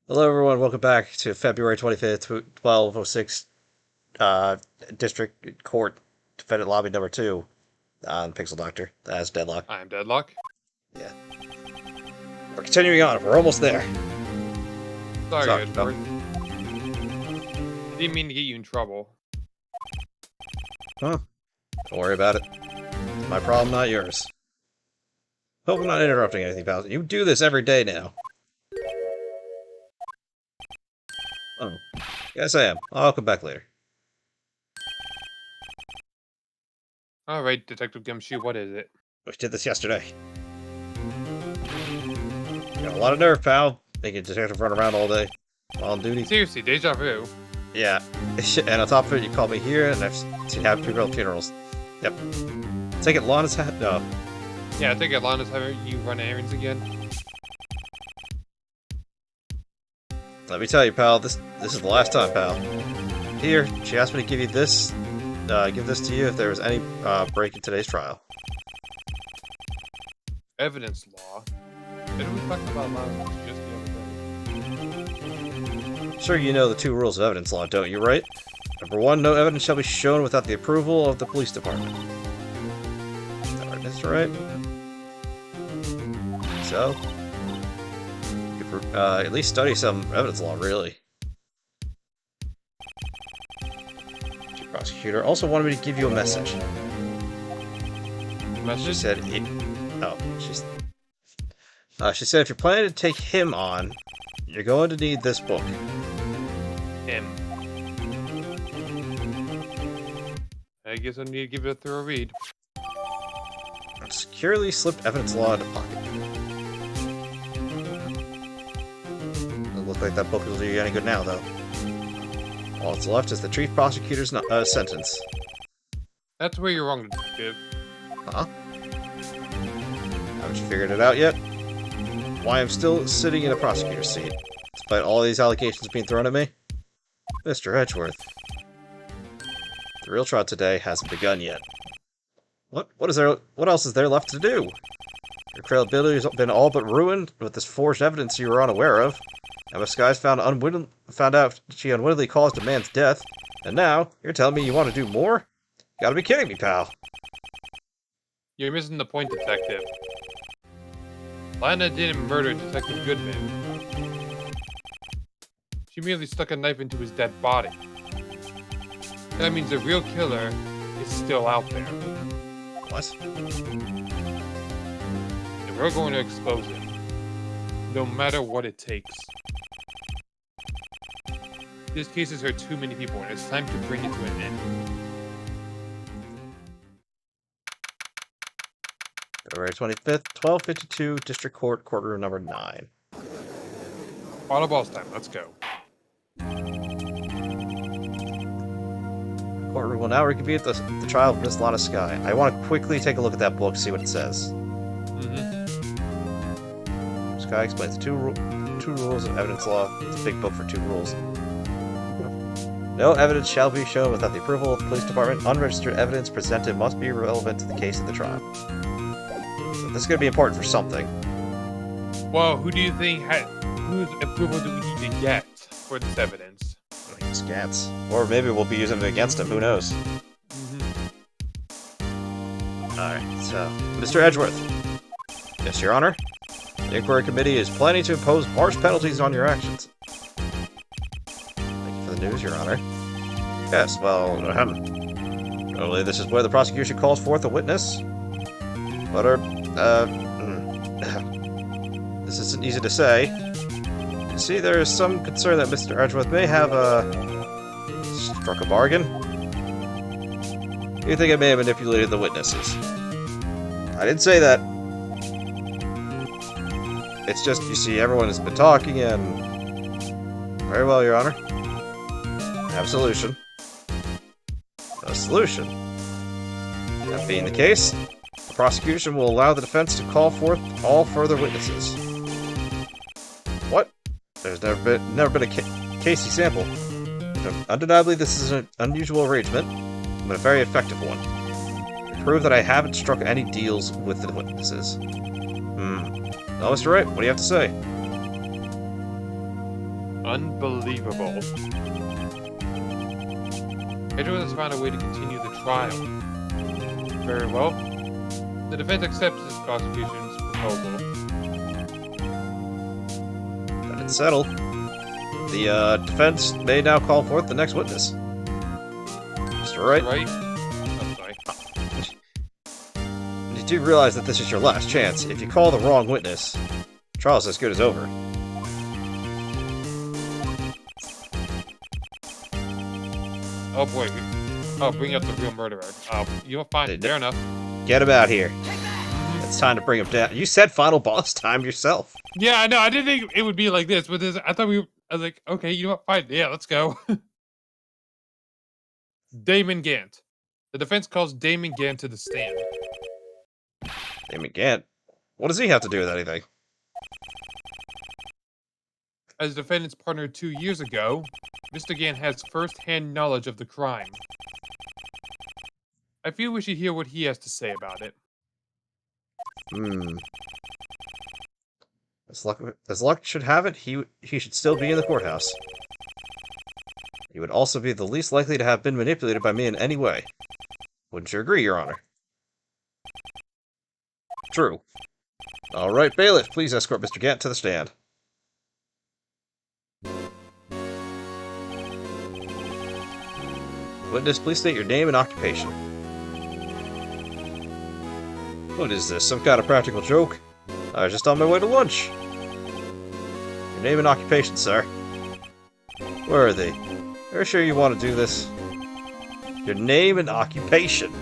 Hello, everyone. Welcome back to February 25th, 1206, District Court, Defendant Lobby number 2 on Pixel Doctor. That's Deadlock. I'm Deadlock. Yeah. We're continuing on. We're almost there. Sorry, Edward. I didn't mean to get you in trouble. Huh? Don't worry about it. It's my problem, not yours. Hope I'm not interrupting anything, pal. You do this every day now. Oh. Yes, I am. I'll come back later. Alright, Detective Gumshoe, what is it? We did this yesterday. Got a lot of nerve, pal. Making a detective run around all day. While on duty. Seriously, deja vu. Yeah. And on top of it, you called me here, and I've seen happy people at funerals. Yep. Take it, Lana's hat. No. Yeah, I think Alana's having you run errands again. Let me tell you, pal, this is the last time, pal. Here, she asked me to give you this, give this to you if there was any break in today's trial. Evidence law? Didn't we talk about law just the other day? Sure, you know the 2 rules of evidence law, don't you, right? Number 1, no evidence shall be shown without the approval of the police department. Is that right, Mr. Wright? So, you could at least study some evidence law, really. The prosecutor also wanted me to give you a message. Message? She said, she said if you're planning to take him on, you're going to need this book. Him. I guess I need to give it a thorough read. I've securely slipped evidence law into pocket. Doesn't look like that book will do you any good now, though. All that's left is the chief prosecutor's sentence. That's where you're wrong, Detective. Huh? Haven't you figured it out yet? Why I'm still sitting in a prosecutor's seat, despite all these allegations being thrown at me? Mr. Edgeworth. The real trial today hasn't begun yet. What else is there left to do? Your credibility has been all but ruined with this forged evidence you were unaware of. Emma Skies found out she unwittingly caused a man's death, and now you're telling me you want to do more? You gotta be kidding me, pal. You're missing the point, Detective. Lana didn't murder Detective Goodman. She merely stuck a knife into his dead body. That means the real killer is still out there. What? And we're going to expose him. No matter what it takes. This case has hurt too many people, and it's time to bring it to an end. February 25th, 1252, District Court, courtroom number 9. Auto balls time, let's go. Courtroom will now reconvene at the trial of Miss Lana Sky. I want to quickly take a look at that book, see what it says. Sky explains the two rules of evidence law. It's a big book for 2 rules. No evidence shall be shown without the approval of the police department. Unregistered evidence presented must be relevant to the case of the trial. So this is going to be important for something. Well, who do you think whose approval do we need to get for this evidence? I think it's Gant's. Or maybe we'll be using it against him, who knows? Alright, so, Mr. Edgeworth. Yes, Your Honor. The Inquiry Committee is planning to impose harsh penalties on your actions. Thank you for the news, Your Honor. Yes, well, normally this is where the prosecution calls forth a witness. But, this isn't easy to say. You see, there is some concern that Mr. Edgeworth may have, struck a bargain. You think I may have manipulated the witnesses? I didn't say that. It's just, you see, everyone has been talking and... Very well, Your Honor. I have a solution. A solution? That being the case, the prosecution will allow the defense to call forth all further witnesses. What? There's never been a Casey sample. Undeniably, this is an unusual arrangement, but a very effective one. To prove that I haven't struck any deals with the witnesses. Well, Mr. Wright, what do you have to say? Unbelievable. Pedro has found a way to continue the trial. Very well. The defense accepts this prosecution's proposal. Then it's settled. The defense may now call forth the next witness. Mr. Wright? Right? I'm sorry. You do realize that this is your last chance. If you call the wrong witness, trial's as good as over. Oh boy. Oh, bring up the real murderer. You're fine. Fair enough. Get him out here. It's time to bring him down. You said final boss time yourself. Yeah, I know. I didn't think it would be like this, but I thought I was like, okay, you know what? Fine. Yeah, let's go. Damon Gant. The defense calls Damon Gant to the stand. Damon Gant? What does he have to do with anything? As defendant's partner 2 years ago, Mr. Gant has first-hand knowledge of the crime. I feel we should hear what he has to say about it. As luck should have it, he should still be in the courthouse. He would also be the least likely to have been manipulated by me in any way. Wouldn't you agree, Your Honor? True. All right, bailiff, please escort Mr. Gant to the stand. Witness, please state your name and occupation. What is this, some kind of practical joke? I was just on my way to lunch. Your name and occupation, sir. Where are they? Are you sure you want to do this? Your name and occupation.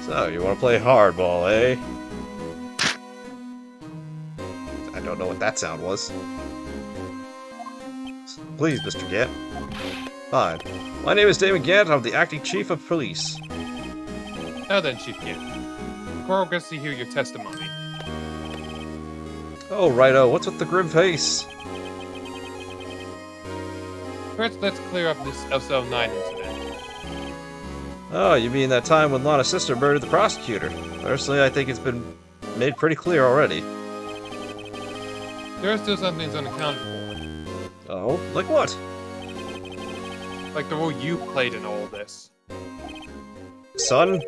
So, you want to play hardball, eh? I don't know what that sound was. Please, Mr. Gant. Fine. My name is Damon Gant. I'm the acting chief of police. Now then, Chief Gant. The court gets to hear your testimony. Oh, righto. What's with the grim face? First, let's clear up this SL9 incident. Oh, you mean that time when Lana's sister murdered the prosecutor? Personally, I think it's been made pretty clear already. There are still some things unaccounted for. Oh? Like what? Like the role you played in all this. Son,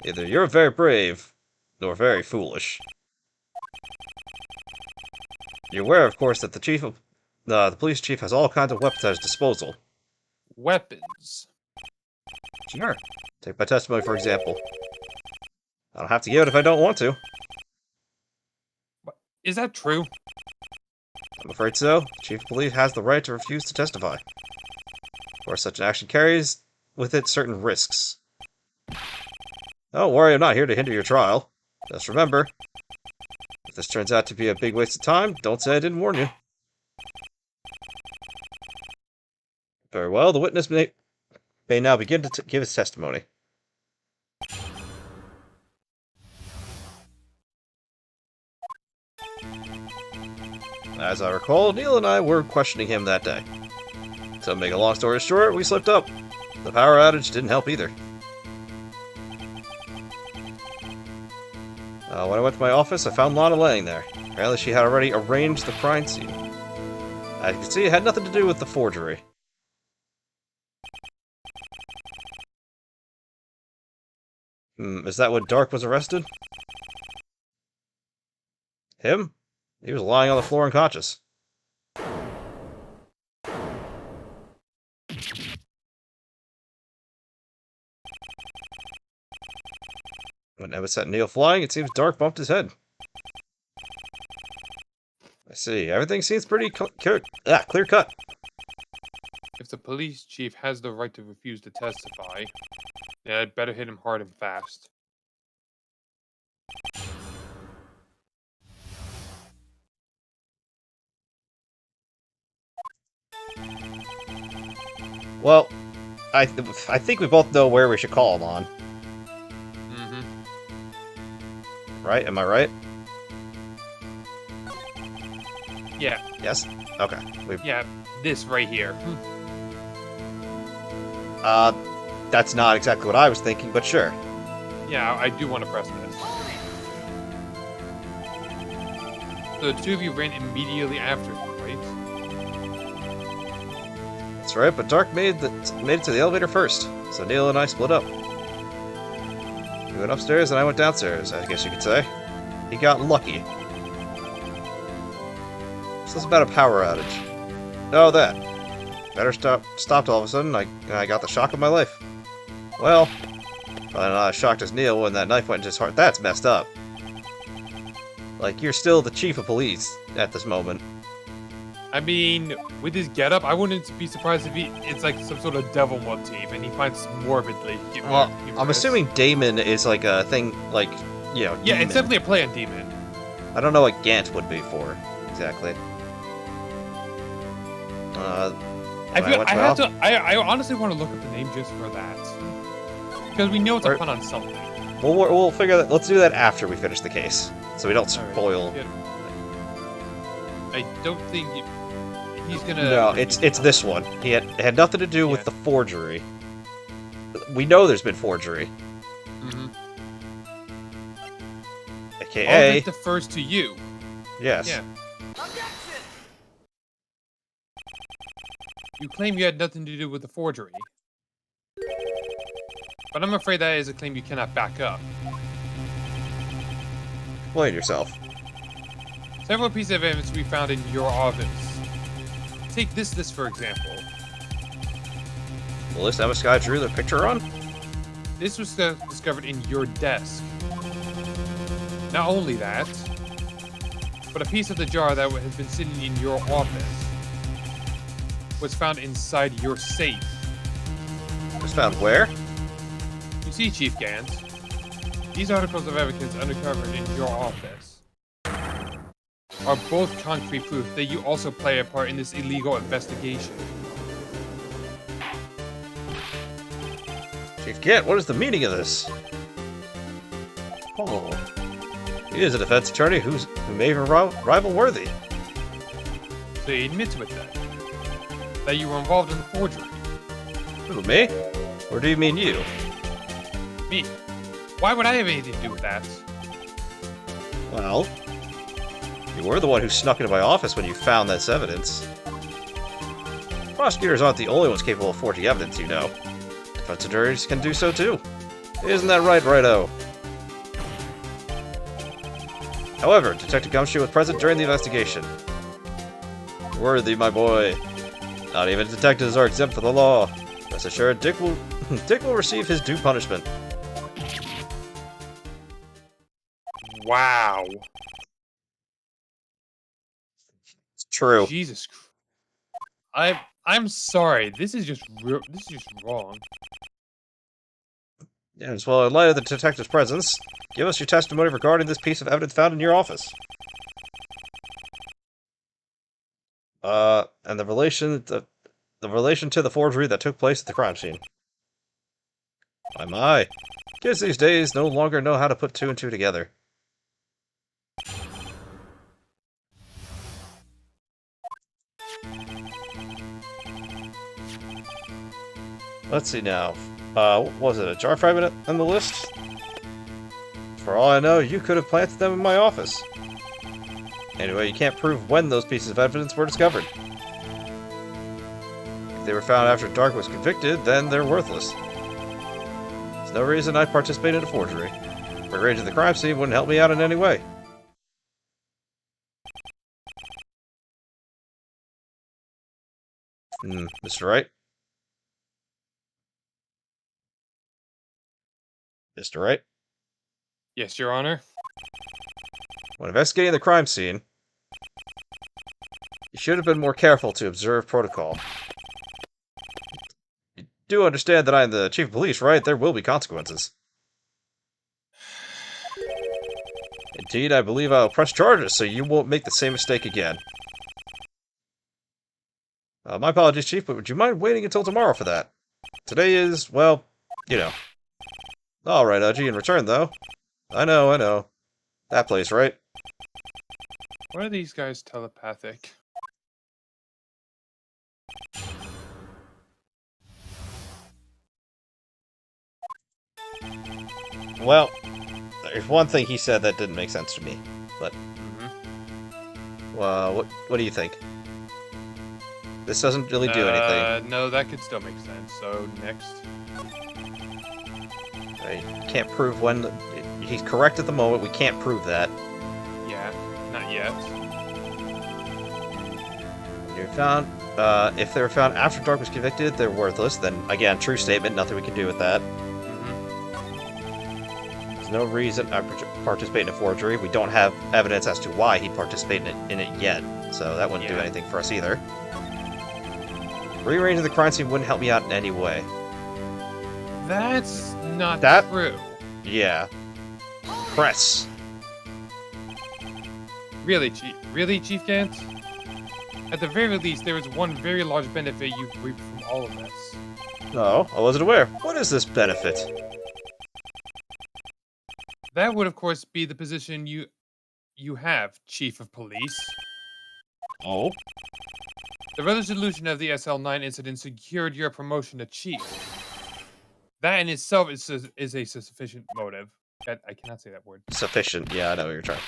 either you're very brave, or very foolish. You're aware, of course, that the police chief has all kinds of weapons at his disposal. Weapons? Sure. Take my testimony, for example. I don't have to give it if I don't want to. What? Is that true? I'm afraid so. The chief of police has the right to refuse to testify. Of course, such an action carries with it certain risks. Don't worry, I'm not here to hinder your trial. Just remember, if this turns out to be a big waste of time, don't say I didn't warn you. Very well, the witness may now begin to give his testimony. As I recall, Neil and I were questioning him that day. To make a long story short, we slipped up. The power outage didn't help either. When I went to my office, I found Lana laying there. Apparently she had already arranged the crime scene. As you can see, it had nothing to do with the forgery. Is that when Dark was arrested? Him? He was lying on the floor unconscious. When Emma set Neil flying, it seems Dark bumped his head. I see. Everything seems pretty clear cut. If the police chief has the right to refuse to testify, then I'd better hit him hard and fast. Well, I think we both know where we should call him on. Right? Am I right? Yeah. Yes? Okay. Yeah, this right here. That's not exactly what I was thinking, but sure. Yeah, I do want to press this. So the two of you ran immediately after him, right? That's right, but Dark made it to the elevator first, so Neil and I split up. He went upstairs and I went downstairs, I guess you could say. He got lucky. So it's about a power outage. No, that. Better stopped all of a sudden, I got the shock of my life. Well, probably not as shocked as Neil when that knife went into his heart. That's messed up. Like, you're still the chief of police at this moment. I mean, with his getup, I wouldn't be surprised if it's like some sort of devil motif, and he finds morbidly. Well, I'm assuming Damon is like a thing, like, you know. Yeah, demon. it's definitely a play on Demon. I don't know what Gant would be for exactly. I honestly want to look up the name just for that, because we know it's a pun on something. We'll figure that. Let's do that after we finish the case, so we don't spoil. Right. I don't think he's gonna. No, it's this one. It had nothing to do with the forgery. We know there's been forgery. Mm-hmm. AKA. All this defers to you. Yes. Yeah. You claim you had nothing to do with the forgery. But I'm afraid that is a claim you cannot back up. Explain yourself. Several pieces of evidence we found in your office. Take this for example. The list Emma Sky drew the picture on? This was discovered in your desk. Not only that, but a piece of the jar that has been sitting in your office was found inside your safe. Was found where? You see, Chief Gant, these articles of evidence uncovered in your office are both concrete proof that you also play a part in this illegal investigation. Chief Gant, what is the meaning of this? Oh. He is a defense attorney who may even rival Worthy. So he admits with that you were involved in the forgery. Who, me? Or do you mean you? Me? Why would I have anything to do with that? Well, you were the one who snuck into my office when you found this evidence. Prosecutors aren't the only ones capable of forging evidence, you know. Defense attorneys can do so too. Isn't that right, Righto? However, Detective Gumshoe was present during the investigation. Worthy, my boy. Not even detectives are exempt from the law. Rest assured, Dick will receive his due punishment. Wow. It's true. Jesus. I'm sorry. This is just wrong. Yes, well, in light of the detective's presence, give us your testimony regarding this piece of evidence found in your office. And the relation to the forgery that took place at the crime scene. My. Kids these days no longer know how to put two and two together. Let's see now. What was it, a jar fragment on the list? For all I know, you could have planted them in my office. Anyway, you can't prove when those pieces of evidence were discovered. If they were found after Dark was convicted, then they're worthless. There's no reason I'd participate in a forgery. Arranging the crime scene wouldn't help me out in any way. Mr. Wright? Mr. Wright? Yes, Your Honor. When investigating the crime scene, you should have been more careful to observe protocol. You do understand that I am the chief of police, right? There will be consequences. Indeed, I believe I'll press charges so you won't make the same mistake again. My apologies, Chief, but would you mind waiting until tomorrow for that? Today is, well, you know. Alright, Udgy, in return, though. I know. That place, right? Why are these guys telepathic? Well, there's one thing he said that didn't make sense to me, but... What do you think? This doesn't really do anything. No, that could still make sense. So, next. I can't prove when... He's correct at the moment, we can't prove that. Yeah, not yet. You're found... if they were found after Dark was convicted, they're worthless. Then, again, true statement, nothing we can do with that. There's no reason I participate in a forgery. We don't have evidence as to why he participated in it yet, so that wouldn't do anything for us either. Rearranging the crime scene wouldn't help me out in any way. That's not true. Yeah. Press. Really, Chief Gant? At the very least, there is one very large benefit you've reaped from all of this. No, I wasn't aware. What is this benefit? That would, of course, be the position you have, Chief of Police. Oh? The resolution of the SL9 incident secured your promotion to Chief. That in itself is a sufficient motive. I cannot say that word. Sufficient. Yeah, I know what you're trying.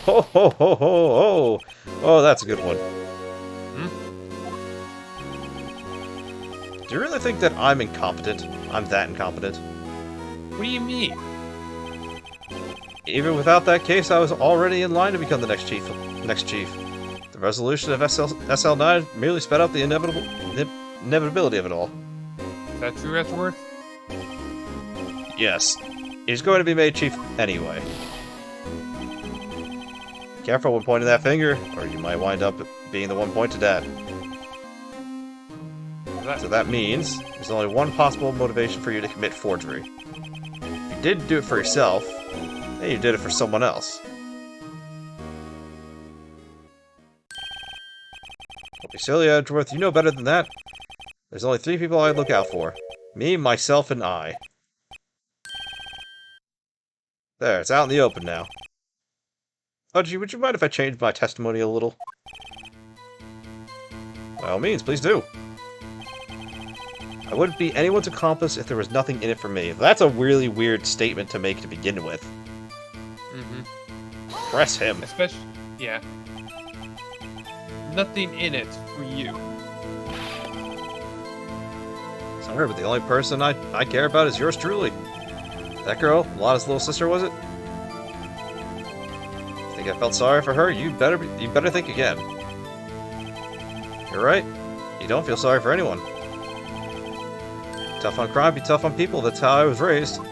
Ho ho ho ho ho! Oh, that's a good one. Do you really think that I'm incompetent? I'm that incompetent? What do you mean? Even without that case, I was already in line to become the next chief. The resolution of SL9 merely sped up the inevitability of it all. Is that true, Edgeworth? Yes. He's going to be made chief anyway. Careful when pointing that finger, or you might wind up being the one pointed at. So that means there's only one possible motivation for you to commit forgery. If you didn't do it for yourself, then you did it for someone else. Don't be silly, Edgeworth. You know better than that. There's only 3 people I'd look out for. Me, myself, and I. There, it's out in the open now. Oh, gee, would you mind if I changed my testimony a little? By all means, please do. I wouldn't be anyone's accomplice if there was nothing in it for me. That's a really weird statement to make to begin with. Press him. Especially, yeah. Nothing in it for you. Sorry, but the only person I care about is yours truly. That girl, Lana's little sister, was it? Think I felt sorry for her? You better think again. You're right. You don't feel sorry for anyone. Tough on crime, be tough on people. That's how I was raised. Seem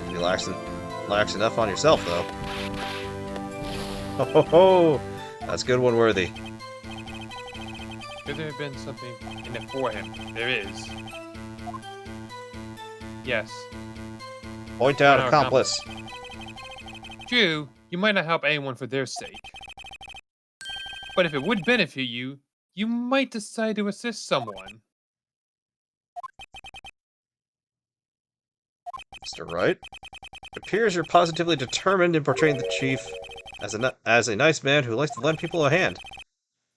to be lax enough on yourself, though. Ho ho ho! That's a good one, Worthy. Could there have been something in it for him? There is. Yes. Point out accomplice. True, you might not help anyone for their sake. But if it would benefit you, you might decide to assist someone. Mr. Wright, it appears you're positively determined in portraying the chief as a nice man who likes to lend people a hand.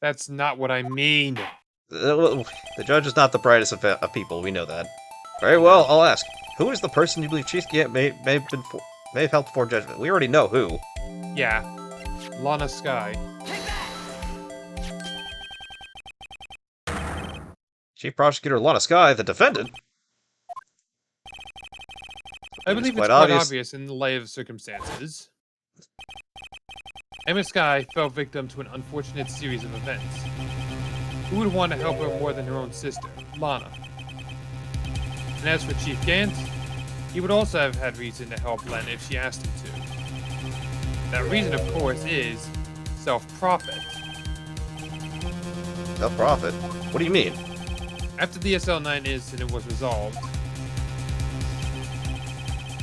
That's not what I mean. The judge is not the brightest of people, we know that. Very well, I'll ask. Who is the person you believe Chief Gant may have helped forge judgment? We already know who. Yeah. Lana Skye. Chief Prosecutor Lana Skye, the defendant? I believe it's quite obvious in the light of the circumstances. Emma Skye fell victim to an unfortunate series of events. Who would want to help her more than her own sister, Lana? And as for Chief Gant, he would also have had reason to help Len if she asked him to. That reason, of course, is self-profit. Self-profit? What do you mean? After the SL9 incident was resolved,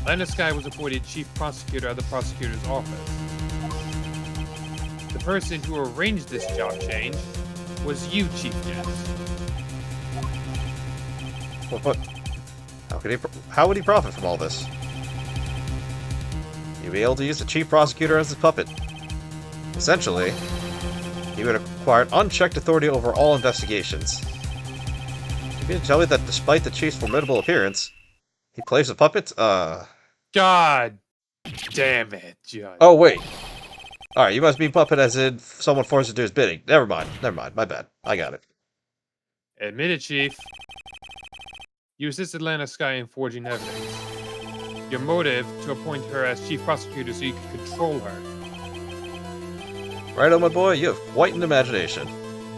Lana Skye was appointed Chief Prosecutor of the Prosecutor's Office. The person who arranged this job change was you, Chief Gant. What? How would he profit from all this? He'd be able to use the Chief Prosecutor as his puppet. Essentially, he would acquire unchecked authority over all investigations. You mean to tell me that despite the Chief's formidable appearance, he plays a puppet? God damn it, Judge. Oh, wait. Alright, you must mean puppet as in someone forced to do his bidding. Never mind, my bad. I got it. Admit it, Chief. You assisted Lana Sky in forging evidence. Your motive to appoint her as chief prosecutor so you could control her. Right on, my boy, you have quite an imagination.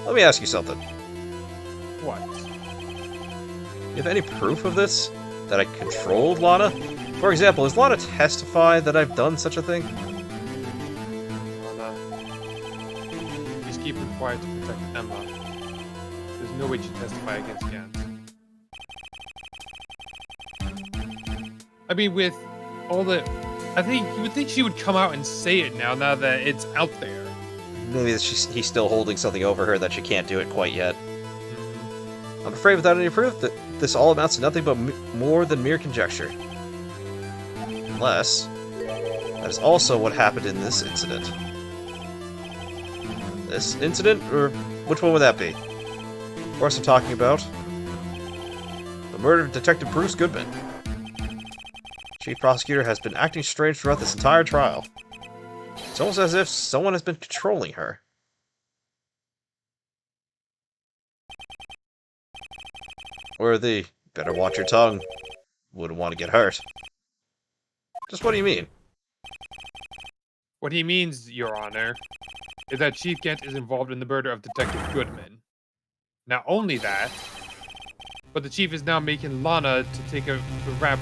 Let me ask you something. What? You have any proof of this? That I controlled Lana? For example, has Lana testified that I've done such a thing? Lana. Please keep her quiet to protect Emma. There's no way she'd testify against Gant. I mean, with all the... I think you would think she would come out and say it now that it's out there. Maybe he's still holding something over her that she can't do it quite yet. I'm afraid without any proof that this all amounts to nothing but more than mere conjecture. Unless, that is also what happened in this incident. This incident? Or which one would that be? Of course I'm talking about the murder of Detective Bruce Goodman. Chief Prosecutor has been acting strange throughout this entire trial. It's almost as if someone has been controlling her. Or the better watch your tongue. Wouldn't want to get hurt. Just what do you mean? What he means, Your Honor, is that Chief Gant is involved in the murder of Detective Goodman. Not only that, but the Chief is now making Lana to take the rap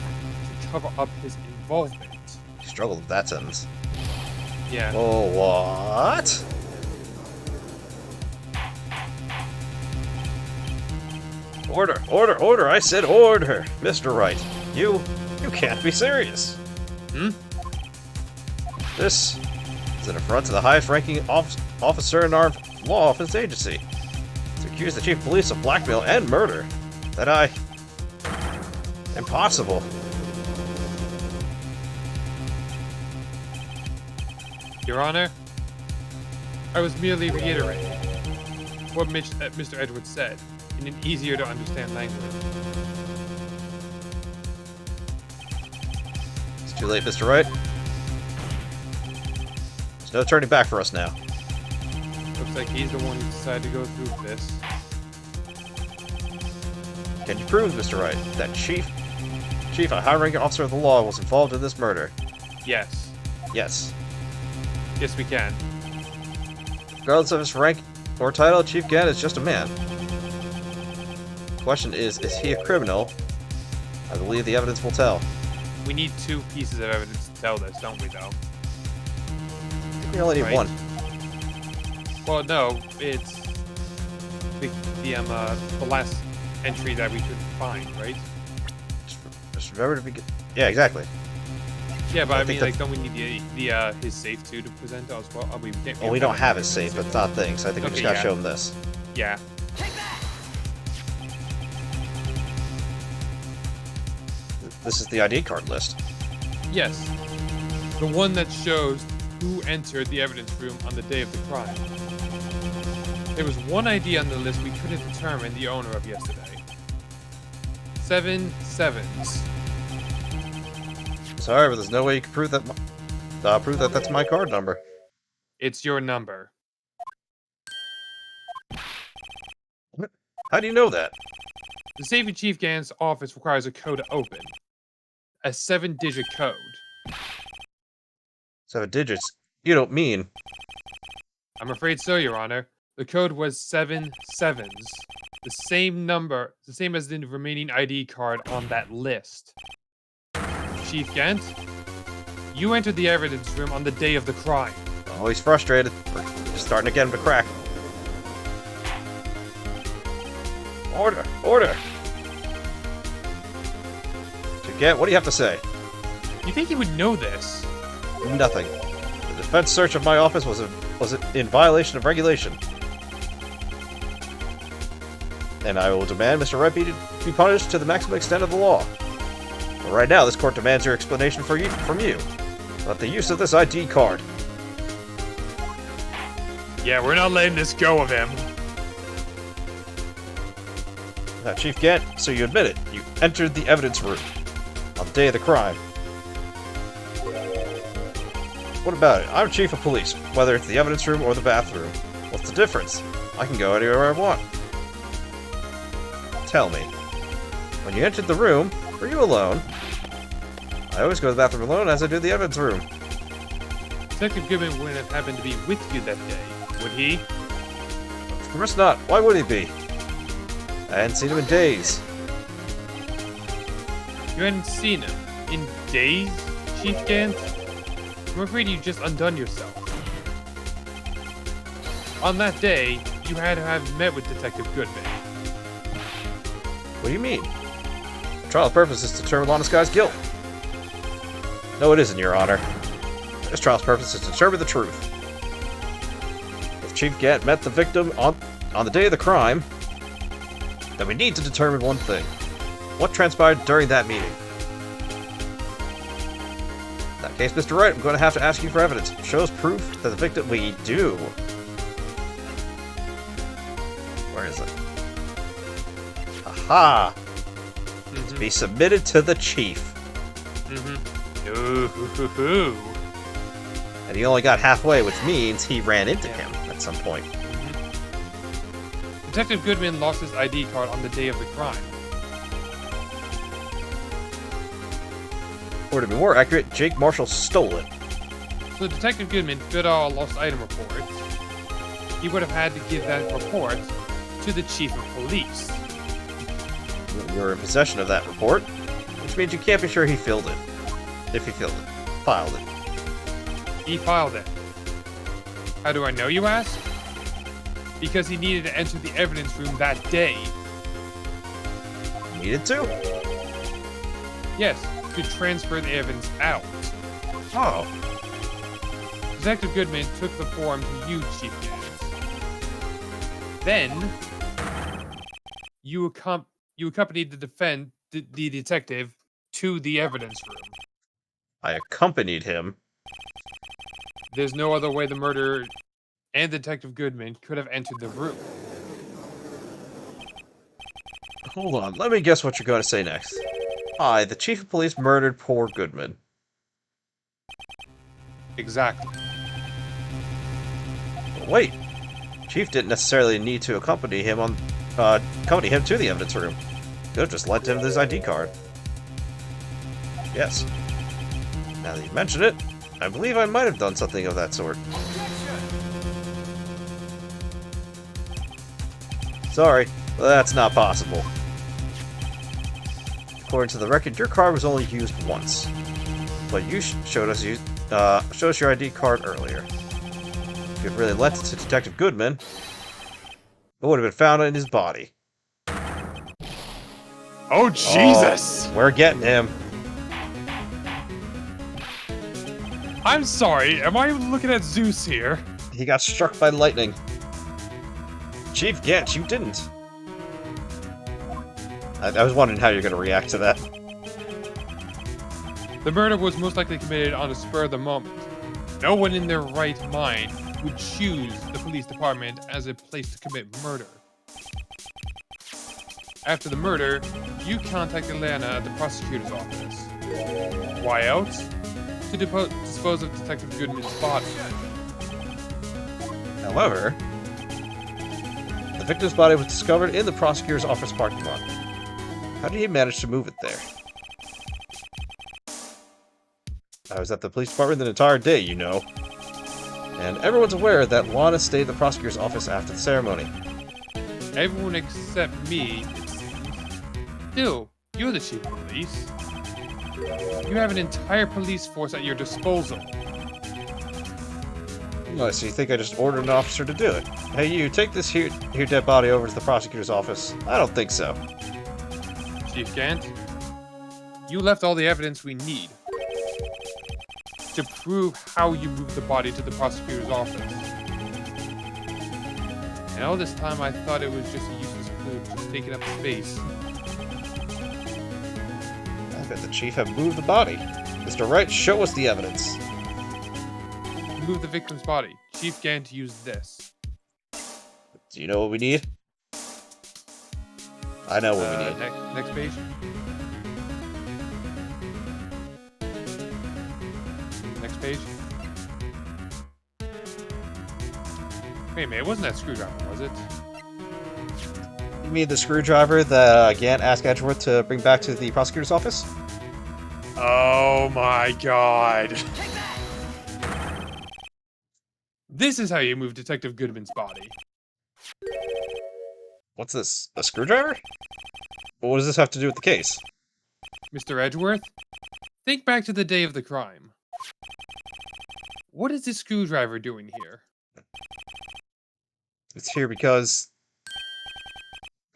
to cover up his involvement. Struggled with that sentence. Yeah. Oh, what? Order, order, order! I said order! Mr. Wright, you can't be serious. Hmm? This is an affront to the highest-ranking officer in our law office agency. To accuse the chief of police of blackmail and murder. Impossible. Your Honor, I was merely reiterating what Mr. Edwards said in an easier-to-understand language. It's too late, Mr. Wright. There's no turning back for us now. Looks like he's the one who decided to go through this. Can you prove, Mr. Wright, that Chief, a high-ranking officer of the law, was involved in this murder? Yes. Yes. Yes, we can. Regardless of his rank or title, Chief Gant is just a man. The question is he a criminal? I believe the evidence will tell. We need two pieces of evidence to tell this, don't we, though? I think we only need Right. one. Well, no, it's the last entry that we could find, right? Just remember to be... Yeah, exactly. Yeah, but I think mean, like, don't we need his safe too to present as well? Oh, We don't have his safe, but it's not things. I think we Okay, just gotta yeah. show him this. Yeah. This is the ID card list. Yes. The one that shows who entered the evidence room on the day of the crime. There was one ID on the list we couldn't determine the owner of yesterday. 7 sevens. Sorry, but there's no way you can prove that. That's my card number. It's your number. What? How do you know that? The safe in Chief Gant's office requires a code to open. A 7-digit code. 7 digits. You don't mean... I'm afraid so, Your Honor. The code was 7 sevens. The same number, the same as the remaining ID card on that list. Chief Gant, you entered the evidence room on the day of the crime. Oh, he's frustrated. We're just starting to get him to crack. Order! Order! Gant, what do you have to say? You think he would know this? Nothing. The defense search of my office was in violation of regulation. And I will demand Mr. Wright be punished to the maximum extent of the law. But right now, this court demands your explanation from you about the use of this ID card. Yeah, we're not letting this go of him. Now, Chief Gant, so you admit it. You entered the evidence room on the day of the crime. What about it? I'm chief of police, whether it's the evidence room or the bathroom. What's the difference? I can go anywhere I want. Tell me. When you entered the room, were you alone? I always go to the bathroom alone as I do the evidence room. Detective Goodman wouldn't have happened to be with you that day, would he? Of course not. Why would he be? I hadn't seen him in days. You hadn't seen him in days, Chief Gant? I'm afraid you just undone yourself. On that day, you had to have met with Detective Goodman. What do you mean? The trial's purpose is to determine Lana Sky's guilt. No, it isn't, Your Honor. This trial's purpose is to determine the truth. If Chief Gant met the victim on the day of the crime, then we need to determine one thing. What transpired during that meeting? In that case, Mr. Wright, I'm going to have to ask you for evidence. Shows proof that the victim... We do. Where is it? Aha! To be submitted to the chief. Ooh. And he only got halfway, which means he ran into him at some point. Detective Goodman lost his ID card on the day of the crime. Or to be more accurate, Jake Marshall stole it. So Detective Goodman filled out a lost item report. He would have had to give that report to the chief of police. You're in possession of that report, which means you can't be sure he filled it. If he filled it. Filed it. He filed it. How do I know, you ask? Because he needed to enter the evidence room that day. Needed to? Yes, to transfer the evidence out. Oh. Detective Goodman took the form to you, Chief Gant. Then, you accompanied the detective to the evidence room. I accompanied him. There's no other way the murderer and Detective Goodman could have entered the room. Hold on, let me guess what you're going to say next. I, the chief of police, murdered poor Goodman. Exactly. But wait, Chief didn't necessarily need to accompany him to the evidence room. Could have just lent him his ID card. Yes. Now that you mention it, I believe I might have done something of that sort. Sorry, but that's not possible. According to the record, your card was only used once, but you showed us your ID card earlier. If you had really lent it to Detective Goodman, it would have been found in his body. Oh, Jesus! Oh, we're getting him. I'm sorry, am I looking at Zeus here? He got struck by lightning. Chief Gant, you didn't. I was wondering how you're going to react to that. The murder was most likely committed on a spur of the moment. No one in their right mind would choose the police department as a place to commit murder. After the murder, you contacted Lana at the prosecutor's office. Why else? To dispose of Detective Goodman's body. However, the victim's body was discovered in the prosecutor's office parking lot. How did he manage to move it there? I was at the police department the entire day, you know. And everyone's aware that Lana stayed at the prosecutor's office after the ceremony. Everyone except me, it seems. Still, you're the chief of police. You have an entire police force at your disposal. Oh, so you think I just ordered an officer to do it? Hey, you, take this here dead body over to the prosecutor's office. I don't think so. Chief Gant, you left all the evidence we need to prove how you moved the body to the prosecutor's office. And all this time I thought it was just a useless clue, just taking up space. I bet the chief had moved the body. Mr. Wright, show us the evidence. Move the victim's body. Chief Gant used this. Do you know what we need? I know what we need. Next page. Next page. Wait a minute, it wasn't that screwdriver, was it? You mean the screwdriver that Gant asked Edgeworth to bring back to the prosecutor's office? Oh my god. This is how you move Detective Goodman's body. What's this? A screwdriver? What does this have to do with the case? Mr. Edgeworth, think back to the day of the crime. What is this screwdriver doing here? It's here because...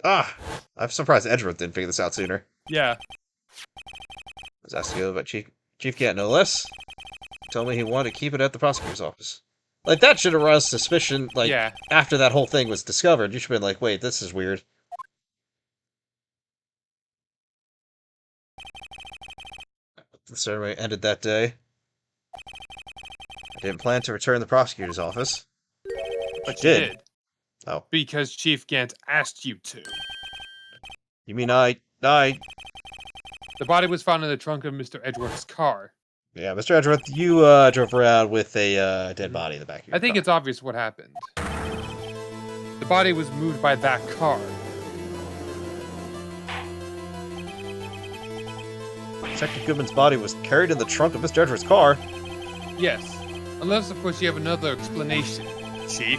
I'm surprised Edgeworth didn't figure this out sooner. Yeah. I was asked to go about Chief Gant, no less. He told me he wanted to keep it at the prosecutor's office. Like, that should have aroused suspicion, like, Yeah. after that whole thing was discovered. You should have been like, wait, this is weird. The ceremony ended that day. I didn't plan to return to the prosecutor's office. But you did. Oh. Because Chief Gant asked you to. You mean I... The body was found in the trunk of Mr. Edgeworth's car. Yeah, Mr. Edgeworth, you drove around with a dead body in the back of your I think car. it's obvious what happened. The body was moved by that car. Detective Goodman's body was carried in the trunk of Mr. Edgeworth's car. Yes. Unless, of course, you have another explanation, Chief.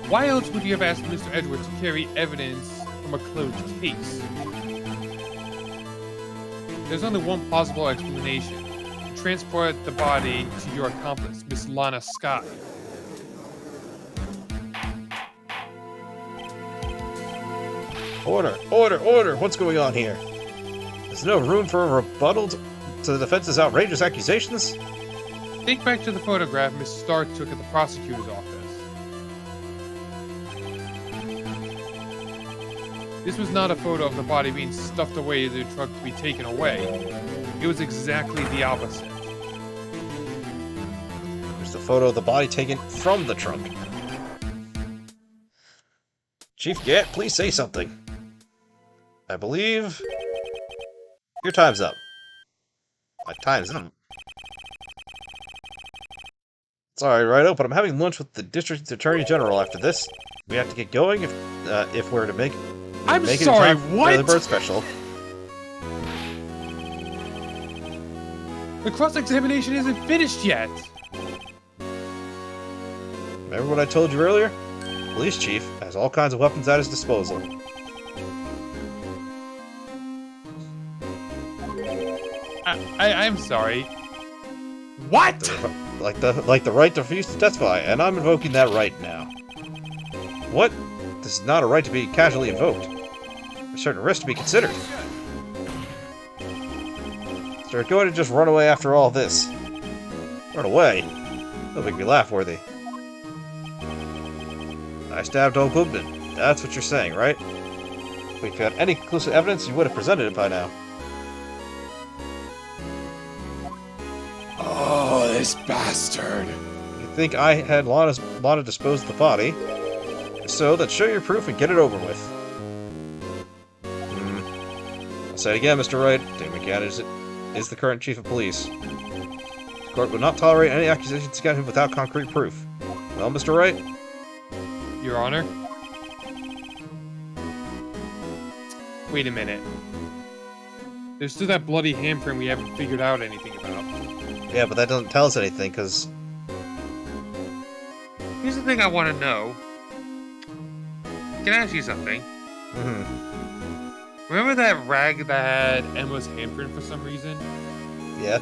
Why else would you have asked Mr. Edgeworth to carry evidence from a closed case? There's only one plausible explanation. To transport the body to your accomplice, Miss Lana Skye. Order! Order! Order! What's going on here? There's no room for a rebuttal to the defense's outrageous accusations? Think back to the photograph Miss Stark took at the prosecutor's office. This was not a photo of the body being stuffed away in the truck to be taken away. It was exactly the opposite. There's the photo of the body taken from the trunk. Chief Gant, please say something. I believe... Your time's up. My time's up. Sorry, Wright, but I'm having lunch with the District Attorney General after this. We have to get going if we're to make... I'm make sorry, it in time for what? the bird special. The cross-examination isn't finished yet. Remember what I told you earlier? The police chief has all kinds of weapons at his disposal. I'm sorry. What? Like the right to refuse to testify, and I'm invoking that right now. What? This is not a right to be casually invoked. There's certain risks to be considered. So they're going to just run away after all this. Run away? That'll make me laugh, worthy. I stabbed old Goodman. That's what you're saying, right? If we had any conclusive evidence, you would have presented it by now. Oh, this bastard. You think I had Lana dispose of the body? If so, then show your proof and get it over with. I'll say it again, Mr. Wright. David McGann is the current chief of police. The court would not tolerate any accusations against him without concrete proof. Well, Mr. Wright? Your Honor? Wait a minute. There's still that bloody handprint we haven't figured out anything about. Yeah, but that doesn't tell us anything, because... Here's the thing I want to know. Can I ask you something? Mm-hmm. Remember that rag that had Emma's handprint for some reason? Yeah.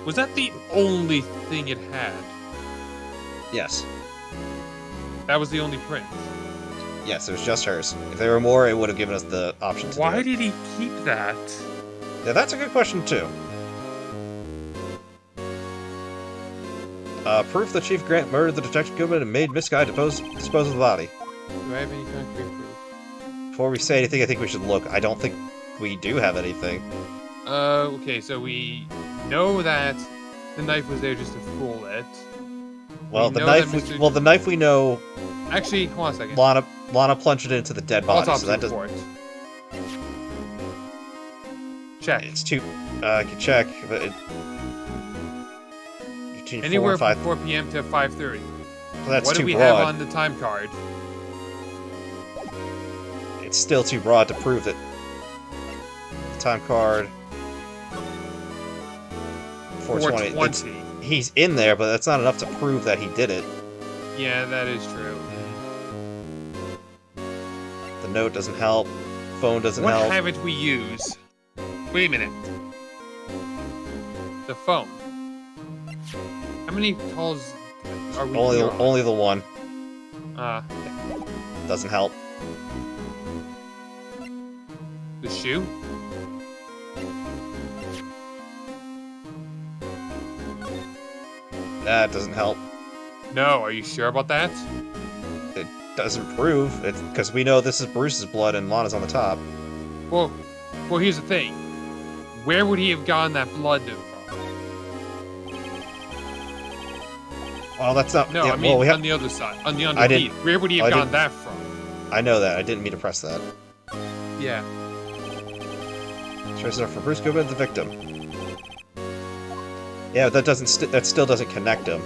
Was that the only thing it had? Yes. That was the only print? Yes, it was just hers. If there were more, it would have given us the option to Why do it. did he keep that? Yeah, that's a good question, too. Proof that Chief Grant murdered the Detective Goodman and made Miss Guy dispose of the body. Do I have any concrete proof? Before we say anything, I think we should look. I don't think we do have anything. Okay, so we know that the knife was there just to fool it. Well, We the know that knife. Mr. The knife we know. Actually, hold on a second. Lana plunged it into the dead body, so that doesn't. Report. Check. It's too. I can check, but between Anywhere 4 and 5. from 4 p.m. to 5:30. That's what too do we broad. have on the time card? It's still too broad to prove that. Time card. 420. 420. He's in there, but that's not enough to prove that he did it. Yeah, that is true. The note doesn't help. Phone doesn't What help. haven't we used? Wait a minute. The phone. How many calls are we on? Only the one. Doesn't help. The shoe? That doesn't help. No, are you sure about that? It doesn't prove it because we know this is Bruce's blood and Lana's on the top. Well, here's the thing. Where would he have gotten that blood from? Well, that's not. No, yeah, I mean well, on the other side, on the underneath. Where would he have gotten that from? I know that. I didn't mean to press that. Yeah. Traces are for Bruce Goodman, the victim. Yeah, that doesn't. That still doesn't connect him.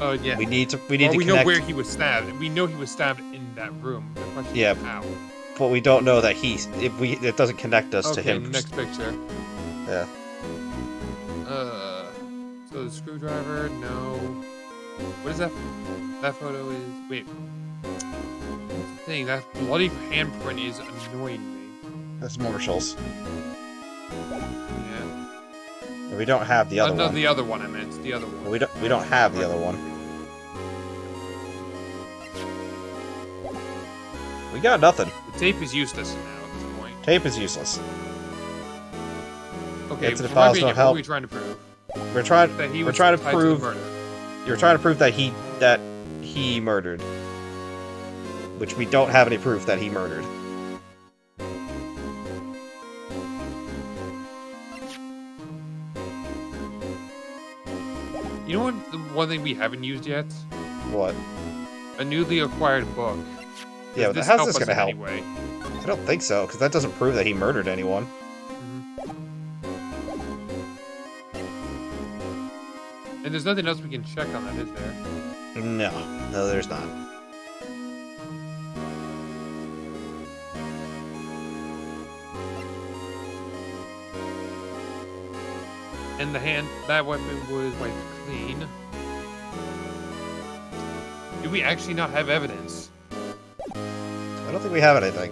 Oh yeah. We need to. We know connect. where he was stabbed. We know he was stabbed in that room. The question Yeah. is how. But we don't know that it doesn't connect us to him. Next picture. Yeah. So the screwdriver, no. What is that? That photo is. Wait. That's the thing. That bloody handprint is annoying me. That's Marshall's. Yeah. We don't have the other one. No, the other one I meant. The other one. We don't have the other one. We got nothing. The tape is useless now at this point. Tape is useless. Okay, Into the files don't what help. are we trying to prove? We're trying to prove murder. You're trying to prove that he murdered. Which we don't have any proof that he murdered. You know what? The one thing we haven't used yet? What? A newly acquired book. Yeah, but how's this us gonna in help? any way? I don't think so, because that doesn't prove that he murdered anyone. And there's nothing else we can check on that, is there? No, there's not. And that weapon was wiped clean. Do we actually not have evidence? I don't think we have anything.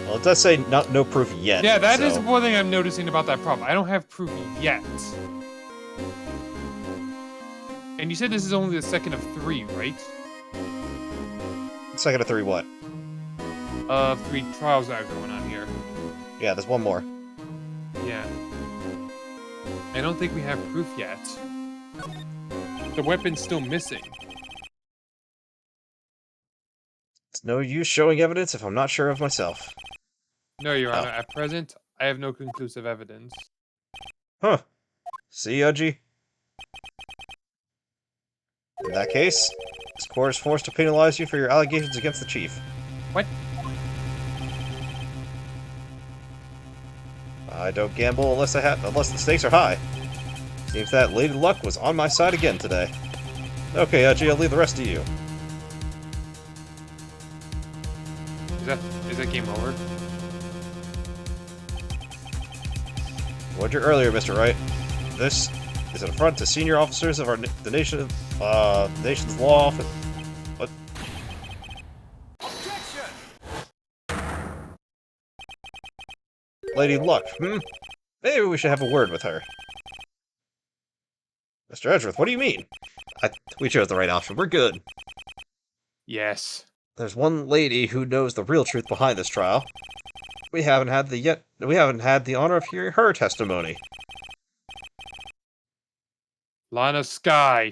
Well, it does say no proof yet. Yeah, that so. is one thing I'm noticing about that problem. I don't have proof yet. And you said this is only the second of 3, right? Second of 3 what? 3 trials that are going on here. Yeah, there's one more. Yeah. I don't think we have proof yet. The weapon's still missing. It's no use showing evidence if I'm not sure of myself. No, Your Honor. At present, I have no conclusive evidence. Huh. See, Udgy? In that case, this court is forced to penalize you for your allegations against the chief. What? I don't gamble unless the stakes are high. Seems that Lady Luck was on my side again today. Okay, Udgy, I'll leave the rest to you. Is that game over? Warned you earlier, Mr. Wright. This is an affront to senior officers of the nation's law office. What? Lady Luck, Maybe we should have a word with her. Mr. Edgeworth, what do you mean? We chose the right option. We're good. Yes. There's one lady who knows the real truth behind this trial. We haven't had the honor of hearing her testimony. Lana Sky.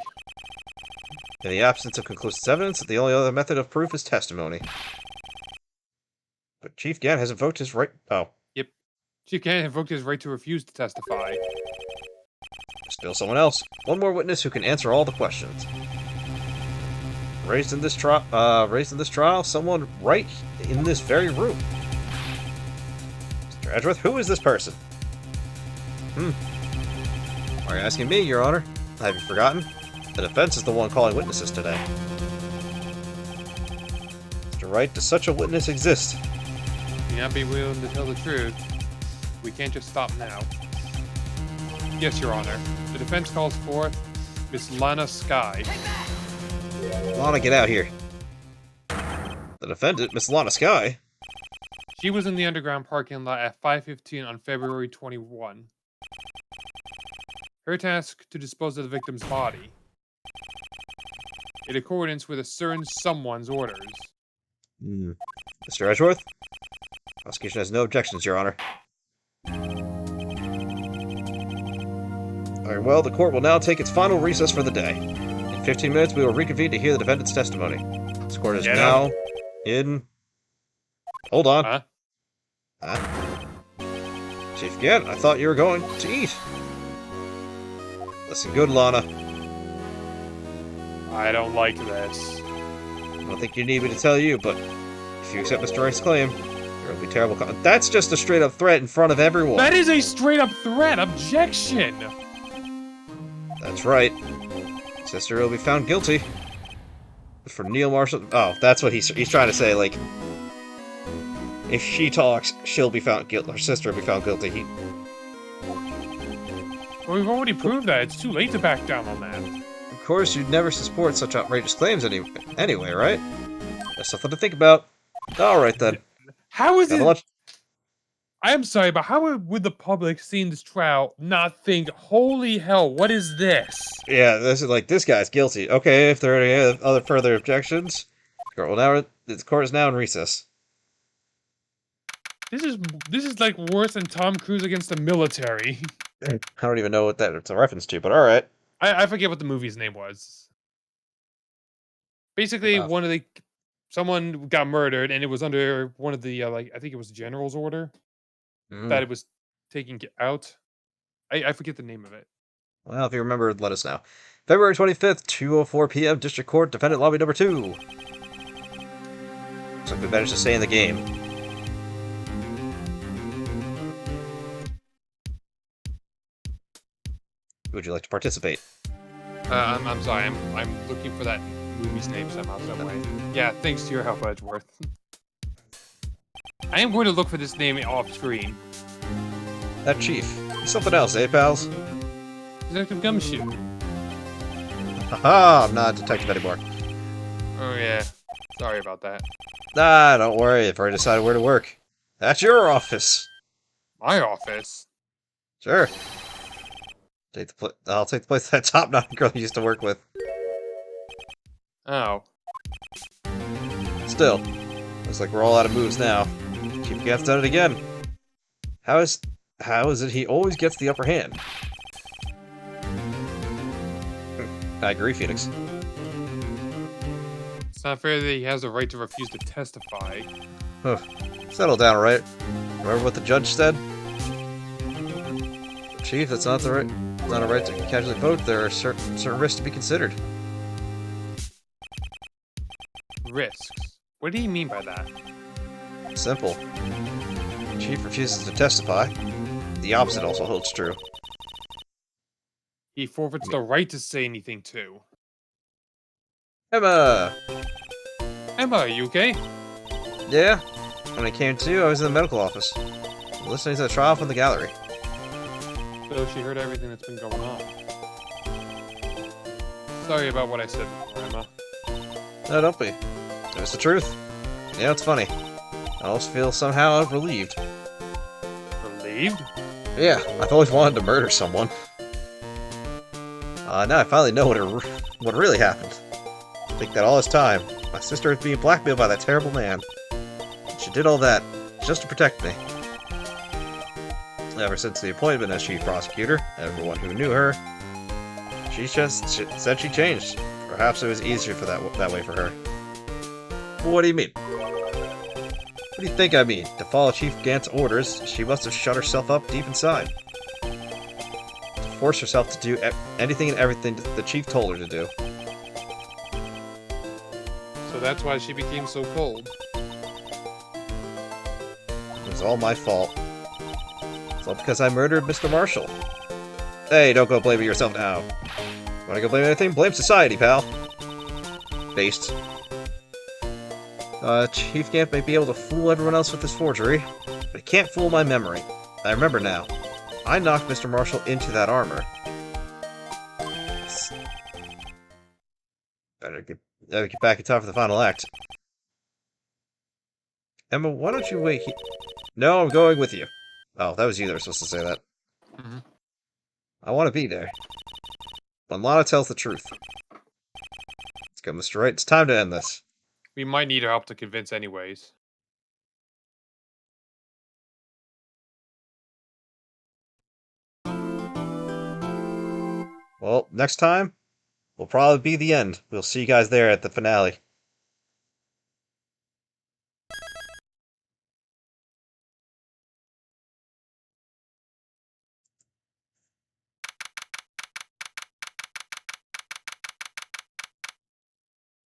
In the absence of conclusive evidence, the only other method of proof is testimony. But Chief Gant has invoked his right... Oh. Yep. Chief Gant invoked his right to refuse to testify. Still someone else. One more witness who can answer all the questions. Raised in this trial, someone right in this very room. Mr. Edgeworth, who is this person? Why are you asking me, Your Honor? Have you forgotten? The defense is the one calling witnesses today. Mr. Wright, does such a witness exist? You not be willing to tell the truth. We can't just stop now. Yes, Your Honor. The defense calls forth Miss Lana Skye. Lana, get out here. The defendant, Miss Lana Skye? She was in the underground parking lot at 5:15 on February 21. Her task to dispose of the victim's body. In accordance with a certain someone's orders. Mr. Edgeworth? Prosecution has no objections, Your Honor. Very well, the court will now take its final recess for the day. In 15 minutes, we will reconvene to hear the defendant's testimony. This court is now in... Hold on. Huh? Chief Gant, I thought you were going to eat. Listen good, Lana. I don't like this. I don't think you need me to tell you, but if you accept Mr. Wright's claim, there will be terrible That's just a straight-up threat in front of everyone. That is a straight-up threat! Objection! That's right. Sister will be found guilty. For Neil Marshall... Oh, that's what he's trying to say, like... If she talks, she'll be found guilty. Her sister will be found guilty. Well, we've already proved that. It's too late to back down on that. Of course, you'd never support such outrageous claims anyway, right? That's something to think about. Alright then. How is it... I'm sorry, but how would the public seeing this trial not think, holy hell, what is this? Yeah, this is like, this guy's guilty. Okay, if there are any other further objections, the court is now in recess. This is like worse than Tom Cruise against the military. I don't even know what it's a reference to, but alright. I forget what the movie's name was. Basically, someone got murdered, and it was under one of the, I think it was the general's order that it was taking out. I forget the name of it. Well, if you remember, let us know. February 25th, 2:04 p.m., District Court, Defendant Lobby Number 2. Looks like we managed to stay in the game. Would you like to participate? I'm sorry. I'm looking for that movie's name somehow, some way. Yeah, thanks to your help, Edgeworth. I am going to look for this name off screen. That chief. He's something else, eh, pals? Detective Gumshoe. Haha, I'm not a detective anymore. Oh yeah. Sorry about that. Ah, don't worry. I've already decided where to work. That's your office. My office? Sure. I'll take the place that top-notch girl you used to work with. Oh. Still, looks like we're all out of moves now. Chief Gant's done it again. How is it he always gets the upper hand? I agree, Phoenix. It's not fair that he has the right to refuse to testify. Settle down, right? Remember what the judge said? Chief, that's not a right to casually vote. There are certain risks to be considered. Risks? What do you mean by that? Simple. The chief refuses to testify. The opposite also holds true. He forfeits the right to say anything, too. Emma! Emma, are you okay? Yeah. When I came to, I was in the medical office, listening to the trial from the gallery. So she heard everything that's been going on. Sorry about what I said before, Emma. No, don't be. It's the truth. Yeah, it's funny. I almost feel somehow relieved. Relieved? Yeah, I've always wanted to murder someone. Now I finally know what really happened. I think that all this time, my sister was being blackmailed by that terrible man. She did all that just to protect me. Ever since the appointment as chief prosecutor, everyone who knew her, she said she changed. Perhaps it was easier for that way for her. What do you mean? What do you think I mean? To follow Chief Gant's orders, she must have shut herself up deep inside. To force herself to do anything and everything the chief told her to do. So that's why she became so cold. It was all my fault. It's all because I murdered Mr. Marshall. Hey, don't go blaming yourself now. Wanna go blame anything? Blame society, pal. Based. Chief Gant may be able to fool everyone else with his forgery, but he can't fool my memory. I remember now. I knocked Mr. Marshall into that armor. Better get back in time for the final act. Emma, why don't you wait here? No, I'm going with you. Oh, that was you that was supposed to say that. Mm-hmm. I want to be there. When Lana tells the truth. Let's go, Mr. Wright. It's time to end this. We might need her help to convince anyways. Well, next time will probably be the end. We'll see you guys there at the finale.